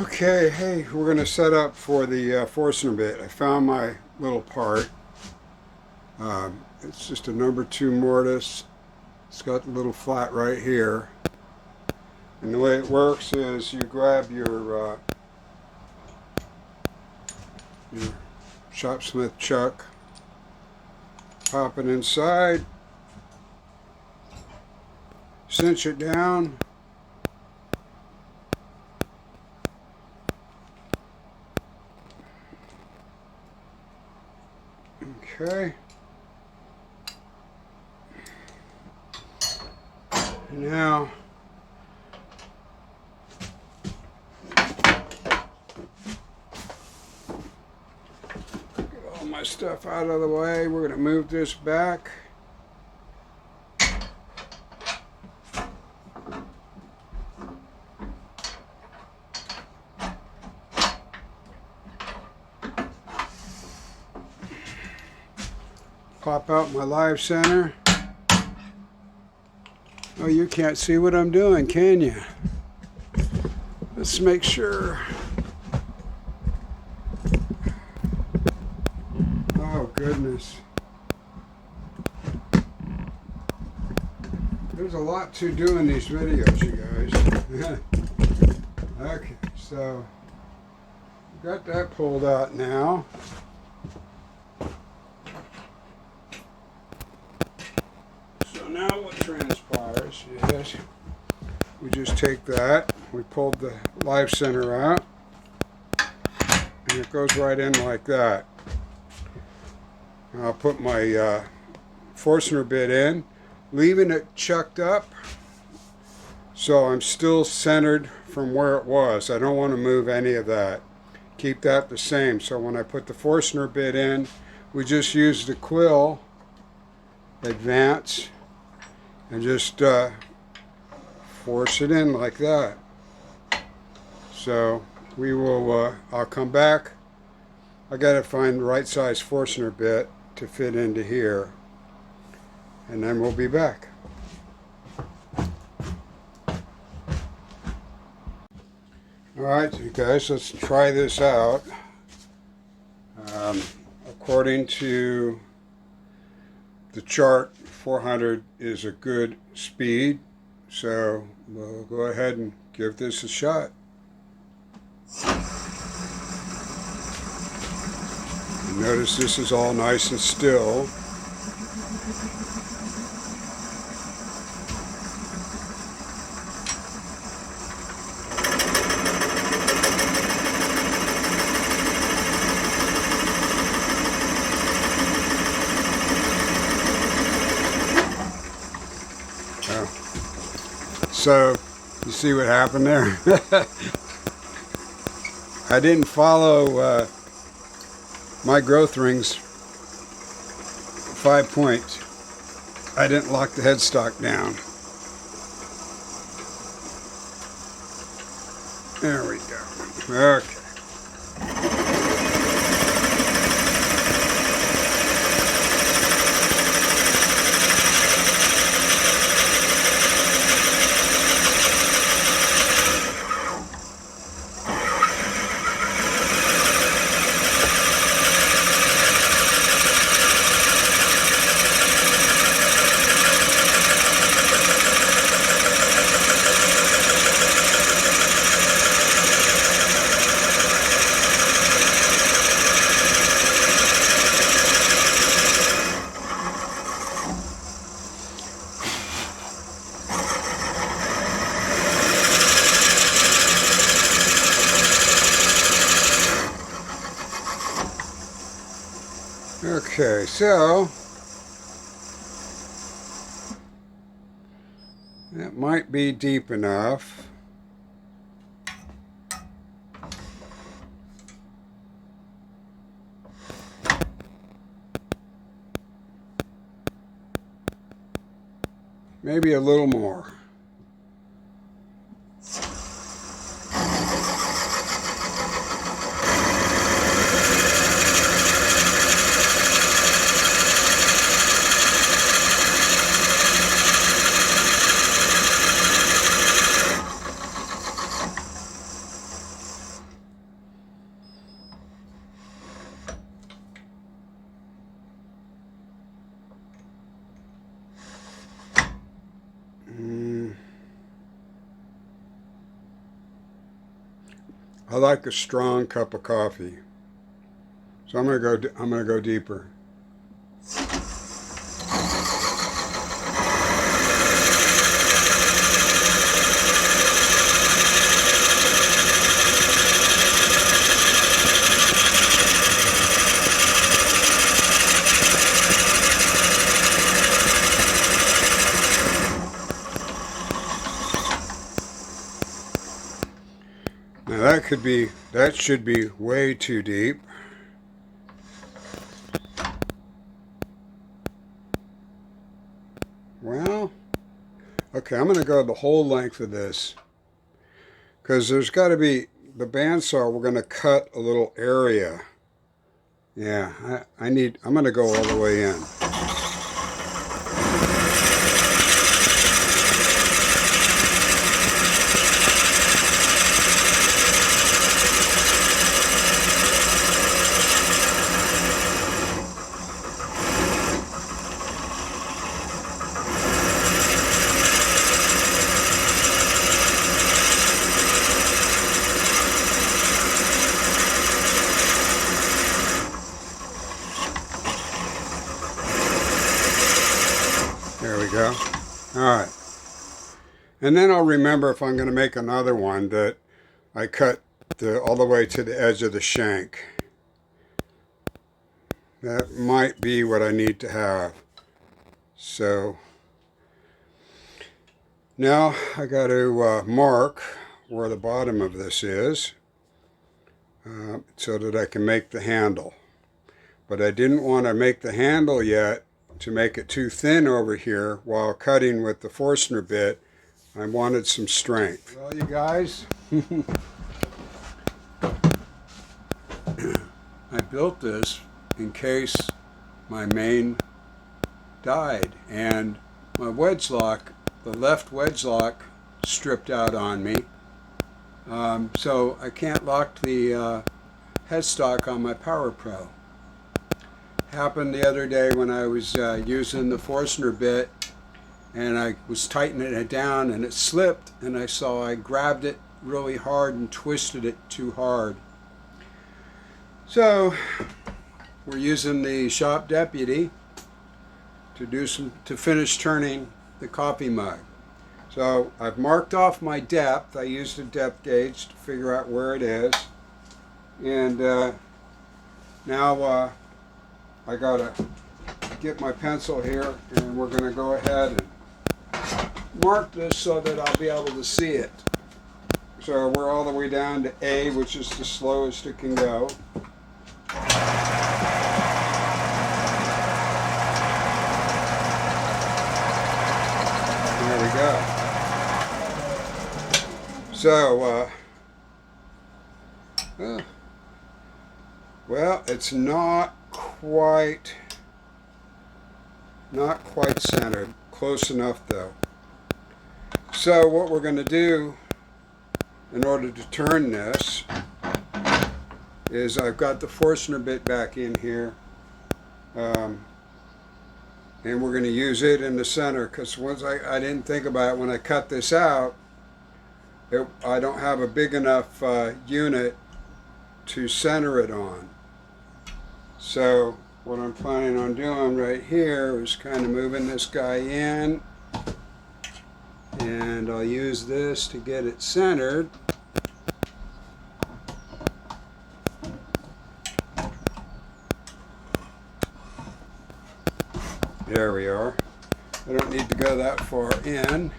Okay, hey, we're going to set up for the Forstner bit. I found my little part. It's just a number 2 mortise. It's got the little flat right here. And the way it works is you grab your shopsmith chuck, pop it inside, cinch it down, okay. Now get all my stuff out of the way. We're going to move this back. Pop out my live center. Oh, you can't see what I'm doing, can you? Let's make sure. Oh, goodness. There's a lot to do in these videos, you guys. Okay, so got that pulled out now. Now what transpires is we just take that, we pulled the live center out, and it goes right in like that. I'll put my Forstner bit in, leaving it chucked up so I'm still centered from where it was. I don't want to move any of that. Keep that the same. So when I put the Forstner bit in, we just use the quill advance and just force it in like that. So we will, I'll come back. I got to find the right size Forstner bit to fit into here, and then we'll be back. Alright, you guys, let's try this out. According to the chart, 400 is a good speed, so we'll go ahead and give this a shot. And notice this is all nice and still. So, you see what happened there? I didn't follow my growth rings 5 points. I didn't lock the headstock down. There we go. Okay. Okay, so that might be deep enough. Maybe a little more. I like a strong cup of coffee. So I'm gonna go deeper. Now that should be way too deep. Well, okay, I'm going to go the whole length of this because there's got to be the bandsaw. We're going to cut a little area. Yeah, I'm going to go all the way in. There we go. All right. And then I'll remember if I'm going to make another one that I cut all the way to the edge of the shank. That might be what I need to have. So now I got to mark where the bottom of this is so that I can make the handle. But I didn't want to make the handle yet to make it too thin over here while cutting with the Forstner bit. I wanted some strength. Well, you guys, I built this in case my main died and my wedge lock, the left wedge lock, stripped out on me. So I can't lock the headstock on my Power Pro. Happened the other day when I was using the Forstner bit and I was tightening it down and it slipped, and I grabbed it really hard and twisted it too hard. So we're using the Shop Deputy to finish turning the coffee mug. So I've marked off my depth. I used a depth gauge to figure out where it is, and now I gotta get my pencil here, and we're gonna go ahead and mark this so that I'll be able to see it. So we're all the way down to A, which is the slowest it can go. There we go. So, well, it's not quite centered. Close enough though. So what we're going to do in order to turn this is I've got the Forstner bit back in here, and we're going to use it in the center, because once I didn't think about it when I cut this out, I don't have a big enough unit to center it on. So what I'm planning on doing right here is kind of moving this guy in, and I'll use this to get it centered. There we are. I don't need to go that far in,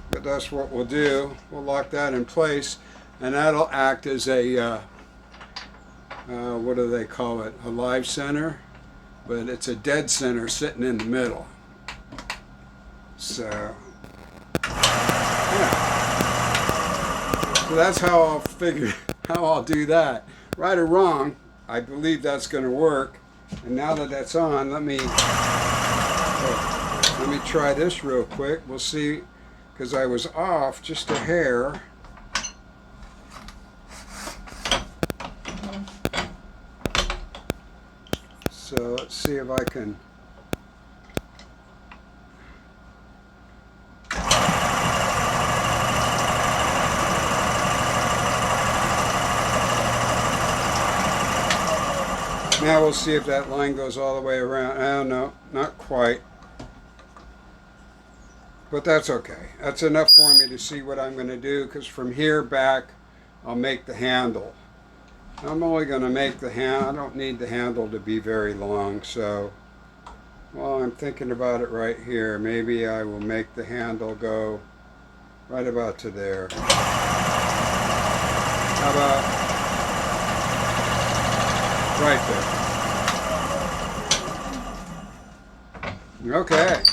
but that's what we'll do. We'll lock that in place, and that'll act as a what do they call it? A live center, but it's a dead center sitting in the middle. So, yeah. So that's how I'll do that. Right or wrong, I believe that's going to work. And now that that's on, let me try this real quick. We'll see, because I was off just a hair. So let's see if I can. Now we'll see if that line goes all the way around. Oh no, not quite. But that's okay. That's enough for me to see what I'm going to do, because from here back I'll make the handle. I'm only going to make the handle. I don't need the handle to be very long, so well, I'm thinking about it right here. Maybe I will make the handle go right about to there. How about right there? Okay.